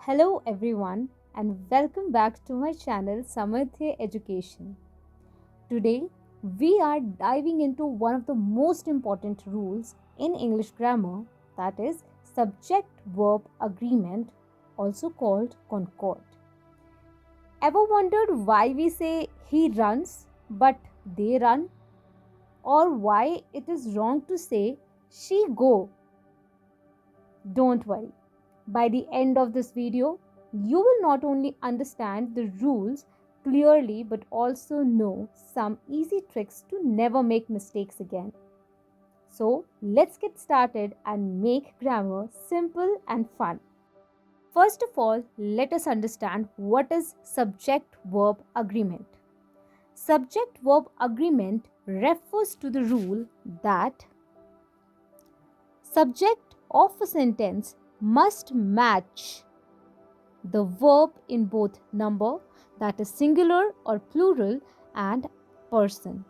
Hello everyone and welcome back to my channel Samarthya Education. Today we are diving into one of the most important rules in English grammar, that is subject verb agreement, also called concord. Ever wondered why we say he runs but they run, or why it is wrong to say she go? Don't worry. By the end of this video, you will not only understand the rules clearly but also know some easy tricks to never make mistakes again. So, let's get started and make grammar simple and fun. First of all, let us understand what is subject verb agreement. Subject verb agreement refers to the rule that subject of a sentence must match the verb in both number, that is singular or plural, and person.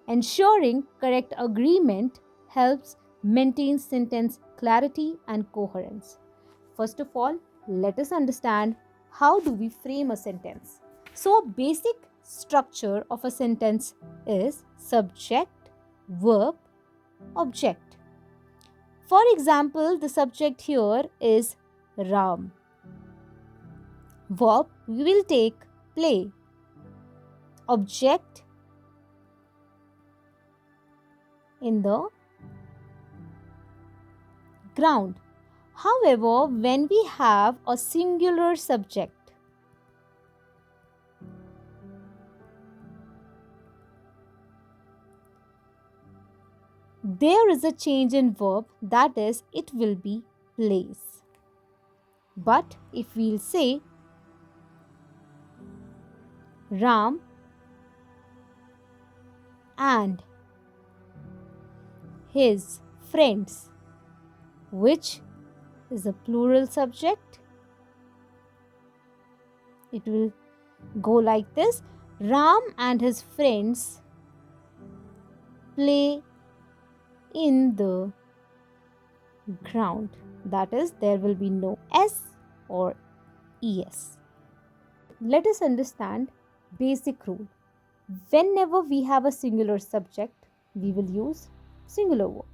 Ensuring correct agreement helps maintain sentence clarity and coherence. First of all, let us understand how do we frame a sentence. So, a basic structure of a sentence is subject, verb, object. For example, the subject here is Ram. Verb, we will take play. Object in the ground. However, when we have a singular subject, there is a change in verb, that is, it will be plays. But if we'll say Ram and his friends, which is a plural subject, it will go like this: Ram and his friends play in the ground. That is, there will be no S or ES. Let us understand basic rule. Whenever we have a singular subject, we will use singular verb.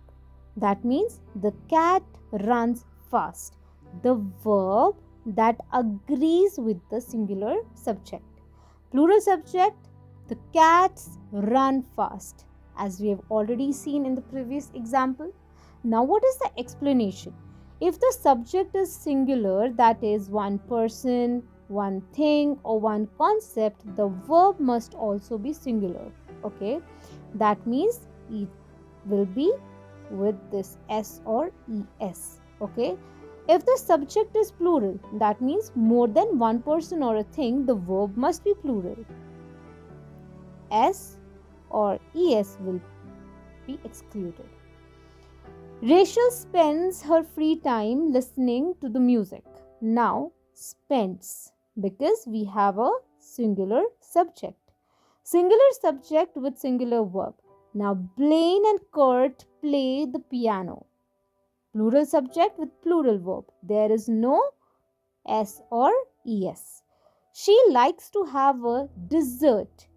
That means the cat runs fast. The verb that agrees with the singular subject. Plural subject, the cats run fast, as we have already seen in the previous example. Now, what is the explanation? If the subject is singular, that is one person, one thing, or one concept, the verb must also be singular. Okay, that means it will be with this S or ES. Okay, if the subject is plural, that means more than one person or a thing, the verb must be plural. S or ES will be excluded. Rachel spends her free time listening to the music. Now, spends, because we have a singular subject. Singular subject with singular verb. Now, Blaine and Kurt play the piano. Plural subject with plural verb. There is no S or ES. She likes to have a dessert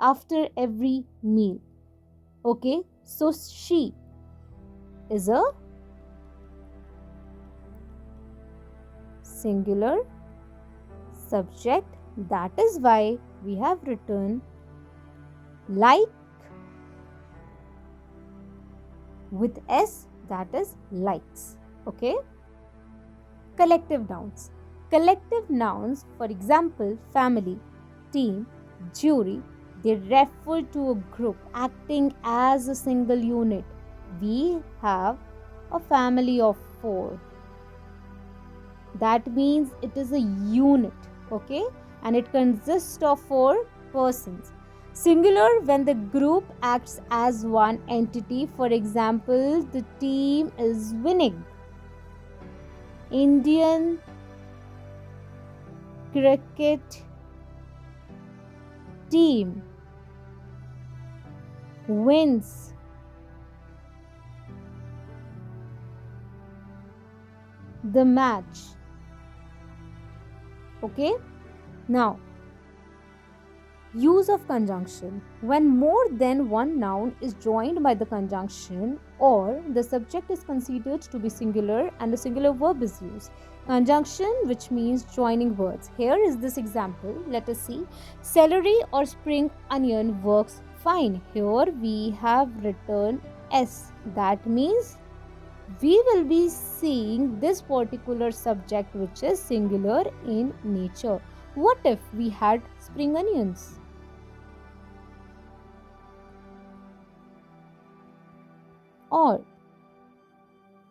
after every meal. Okay, so she is a singular subject. That is why we have written like with S, that is likes. Okay. Collective nouns. Collective nouns, for example, family, team, jury, they refer to a group acting as a single unit. We have a family of 4. That means it is a unit, okay, and it consists of 4 persons. Singular when the group acts as one entity. For example, the team is winning. Indian cricket team wins the match. Okay, now use of conjunction. When more than one noun is joined by the conjunction, or the subject is considered to be singular and a singular verb is used. Conjunction, which means joining words. Here is this example. Let us see. Celery or spring onion works fine. Here we have written S. That means we will be seeing this particular subject which is singular in nature. What if we had spring onions? Or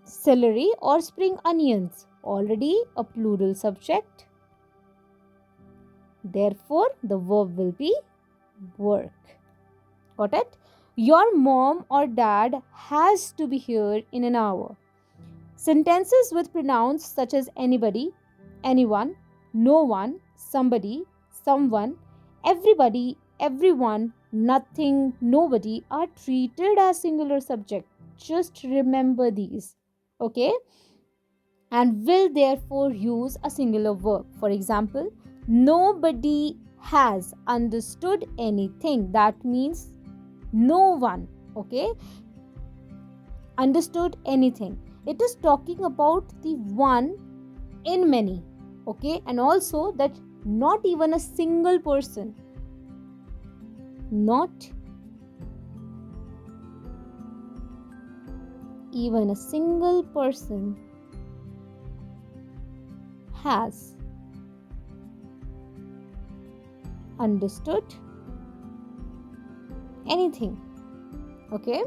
celery or spring onions, already a plural subject. Therefore, the verb will be work. Got it? Your mom or dad has to be here in an hour. Sentences with pronouns such as anybody, anyone, no one, somebody, someone, everybody, everyone, nothing, nobody are treated as singular subject. Just remember these. Okay? And will therefore use a singular verb. For example, nobody has understood anything. That means no one, okay, understood anything. It is talking about the one in many, okay, and also that not even a single person, not even a single person has understood anything. Okay,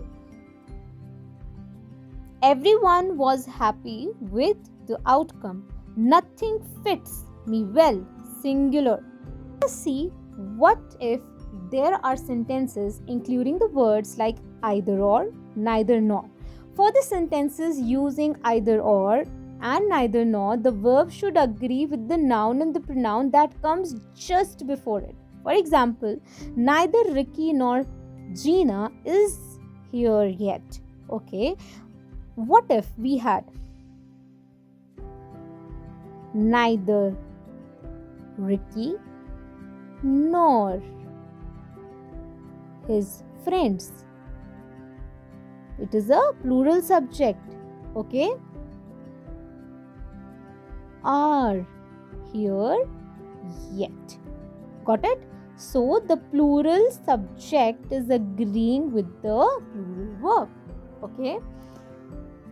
everyone was happy with the outcome. Nothing fits me well, singular. Let's see what if there are sentences including the words like either or, neither nor. For the sentences using either or and neither nor, the verb should agree with the noun and the pronoun that comes just before it. For example, neither Ricky nor Gina is here yet. Okay, what if we had neither Ricky nor his friends? It is a plural subject. Okay, are here yet. Got it? So the plural subject is agreeing with the plural verb. Okay,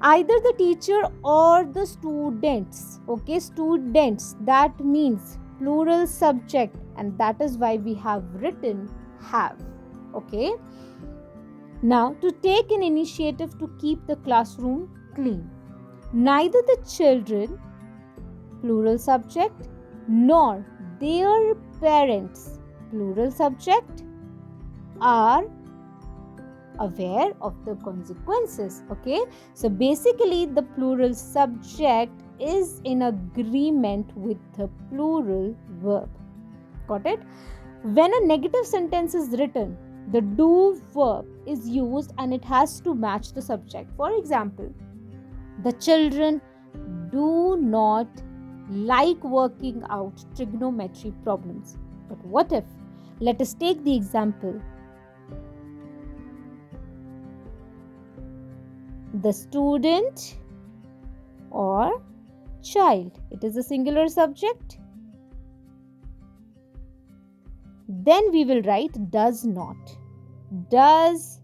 either the teacher or the students. Okay, students, that means plural subject, and that is why we have written have. Okay, now to take an initiative to keep the classroom clean. Neither the children, plural subject, nor their parents, plural subject, are aware of the consequences. Okay, so basically the plural subject is in agreement with the plural verb. Got it? When a negative sentence is written, the do verb is used and it has to match the subject. For example, the children do not like working out trigonometry problems. But what if? Let us take the example. The student or child. It is a singular subject. Then we will write does not. Does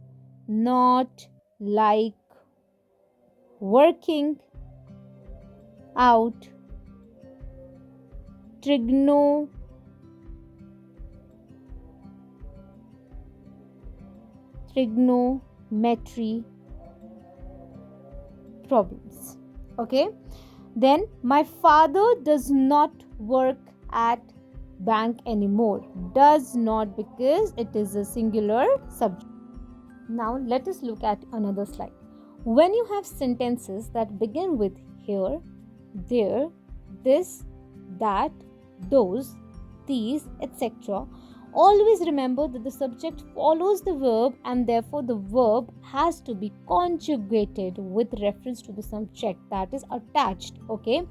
not like working out trigonometry problems. Okay, then my father does not work at bank anymore. Does not, because it is a singular subject. Now let us look at another slide. When you have sentences that begin with here, there, this, that, those, these, etc., always remember that the subject follows the verb and therefore the verb has to be conjugated with reference to the subject that is attached. Okay,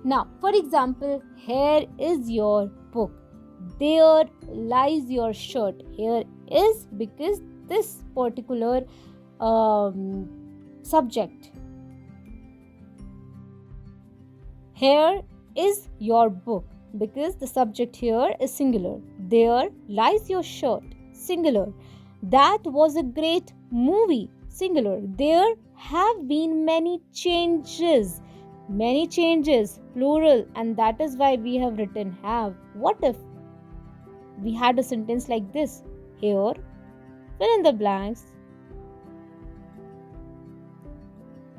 Now, for example, here is your book. There lies your shirt. Here is because this particular subject. Here is your book because the subject here is singular. There lies your shirt, singular. That was a great movie, singular. There have been many changes, plural, and that is why we have written have. What if we had a sentence like this? Here, fill in the blanks,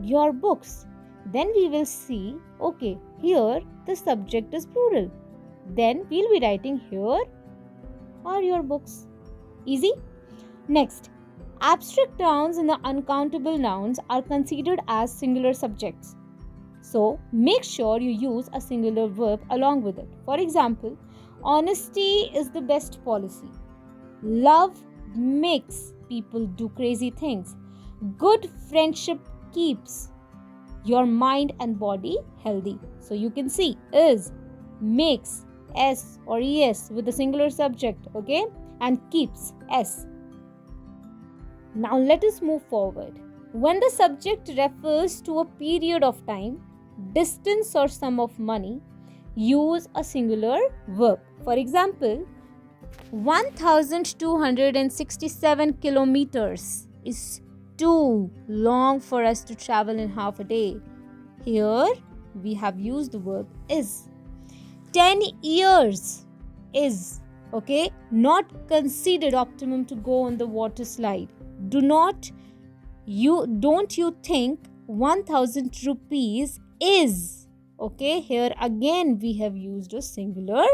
your books. Then we will see, okay, here the subject is plural. Then we'll be writing here are your books. Easy? Next, abstract nouns and the uncountable nouns are considered as singular subjects. So make sure you use a singular verb along with it. For example, honesty is the best policy. Love makes people do crazy things. Good friendship keeps your mind and body healthy. So you can see is, makes, s or es with the singular subject, okay, and keeps, s. Now let us move forward. When the subject refers to a period of time, distance or sum of money, use a singular verb. For example, 1267 kilometers is too long for us to travel in half a day. Here we have used the verb is. 10 years is, okay, not considered optimum to go on the water slide. Don't you think 1000 rupees is, okay? Here again we have used a singular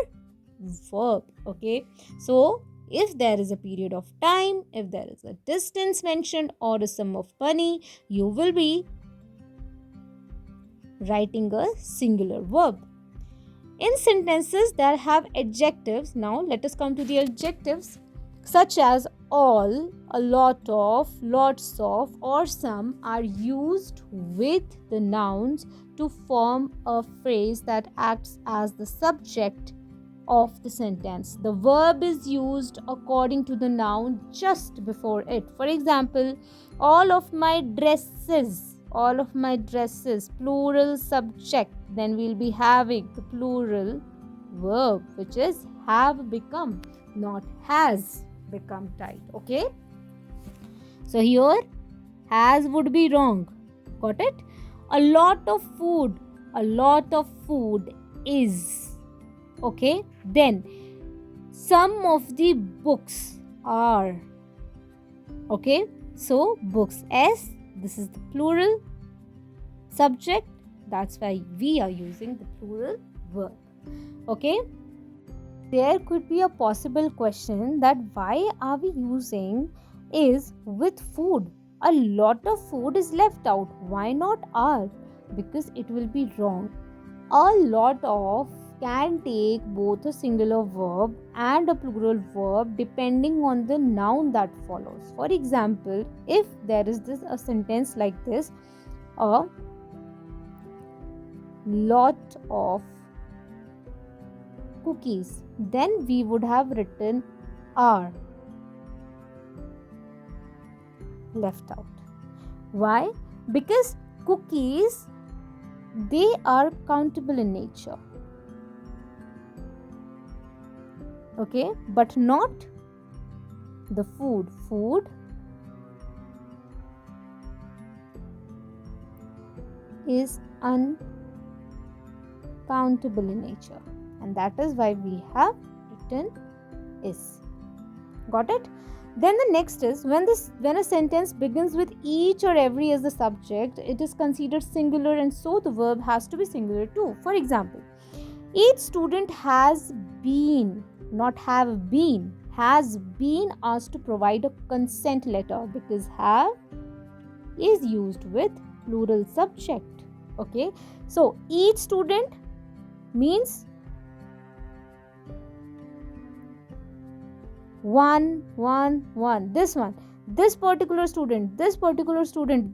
verb, okay? So if there is a period of time, if there is a distance mentioned or a sum of money, you will be writing a singular verb. In sentences that have adjectives, now let us come to the adjectives such as all, a lot of, lots of, or some are used with the nouns to form a phrase that acts as the subject of the sentence. The verb is used according to the noun just before it. For example, all of my dresses, plural subject. Then we'll be having the plural verb, which is have become, not has become type, okay? So here has would be wrong. Got it? A lot of food is, okay? Then some of the books are, okay? So books, s, this is the plural subject, that's why we are using the plural verb, okay? There could be a possible question that why are we using is with food? A lot of food is left out. Why not are? Because it will be wrong. A lot of can take both a singular verb and a plural verb depending on the noun that follows. For example, if there is a sentence like this, a lot of cookies, then we would have written are left out. Why? Because cookies, they are countable in nature, okay, but not the food. Food is uncountable in nature, and that is why we have written is. Got it? Then the next is when a sentence begins with each or every as the subject, it is considered singular, and so the verb has to be singular too. For example, each student has been, not have been, has been asked to provide a consent letter, because have is used with plural subject, okay? So each student means one, this particular student,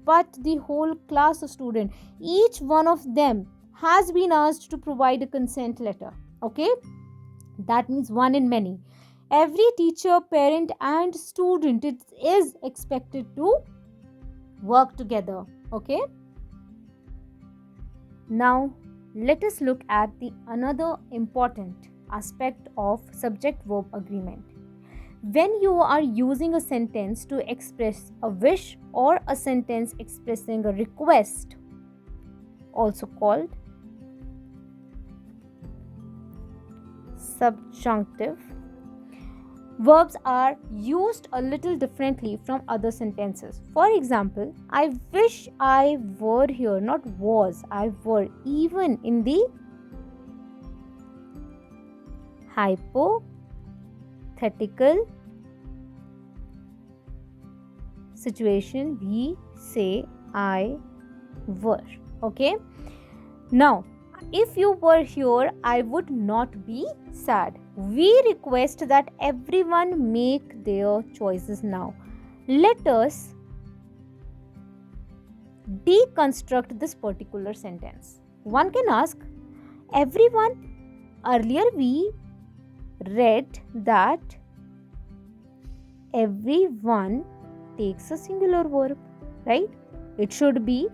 but the whole class of student, each one of them has been asked to provide a consent letter. Okay, that means one in many. Every teacher, parent, and student is expected to work together. Okay, now let us look at the another important aspect of subject verb agreement. When you are using a sentence to express a wish or a sentence expressing a request, also called subjunctive, verbs are used a little differently from other sentences. For example, I wish I were here, not was, I were, even in the hypothetical situation, we say I were. Okay, now if you were here, I would not be sad. We request that everyone make their choices now. Let us deconstruct this particular sentence. One can ask, everyone, earlier we read that everyone takes a singular verb, right? It should be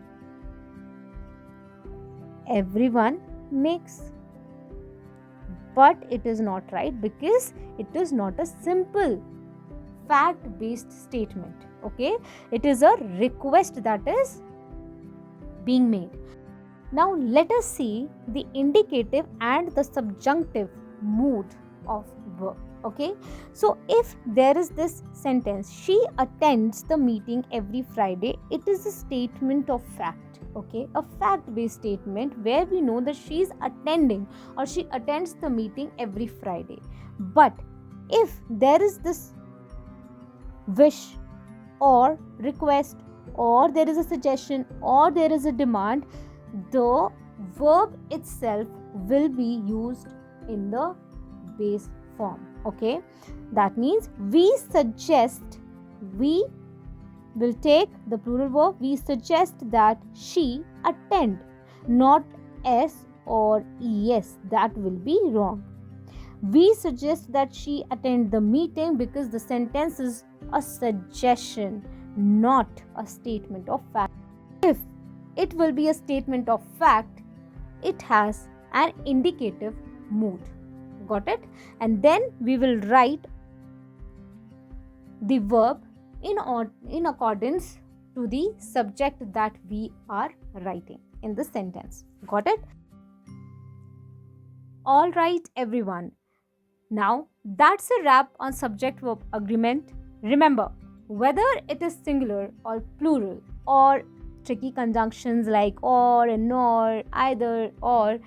everyone makes. But it is not right because it is not a simple fact based statement. Okay, it is a request that is being made. Now let us see the indicative and the subjunctive mood of verb. Okay, so if there is this sentence, she attends the meeting every Friday, it is a statement of fact. Okay, a fact based statement where we know that she is attending or she attends the meeting every Friday. But if there is this wish or request, or there is a suggestion, or there is a demand, the verb itself will be used in the base form. Okay, that means we suggest, we will take the plural verb, we suggest that she attend, not s or es, that will be wrong. We suggest that she attend the meeting because the sentence is a suggestion, not a statement of fact. If it will be a statement of fact, it has an indicative mood. Got it? And then we will write the verb in accordance to the subject that we are writing in the sentence. Got it? All right, everyone. Now that's a wrap on subject verb agreement. Remember, whether it is singular or plural or tricky conjunctions like or and nor, either or,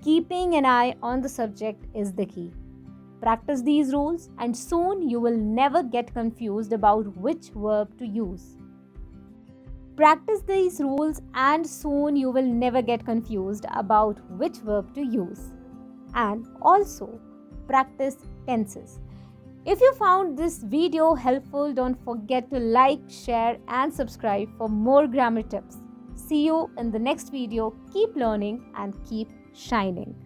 keeping an eye on the subject is the key. Practice these rules and soon you will never get confused about which verb to use. Practice these rules and soon you will never get confused about which verb to use. And also practice tenses. If you found this video helpful, don't forget to like, share and subscribe for more grammar tips. See you in the next video. Keep learning and keep shining.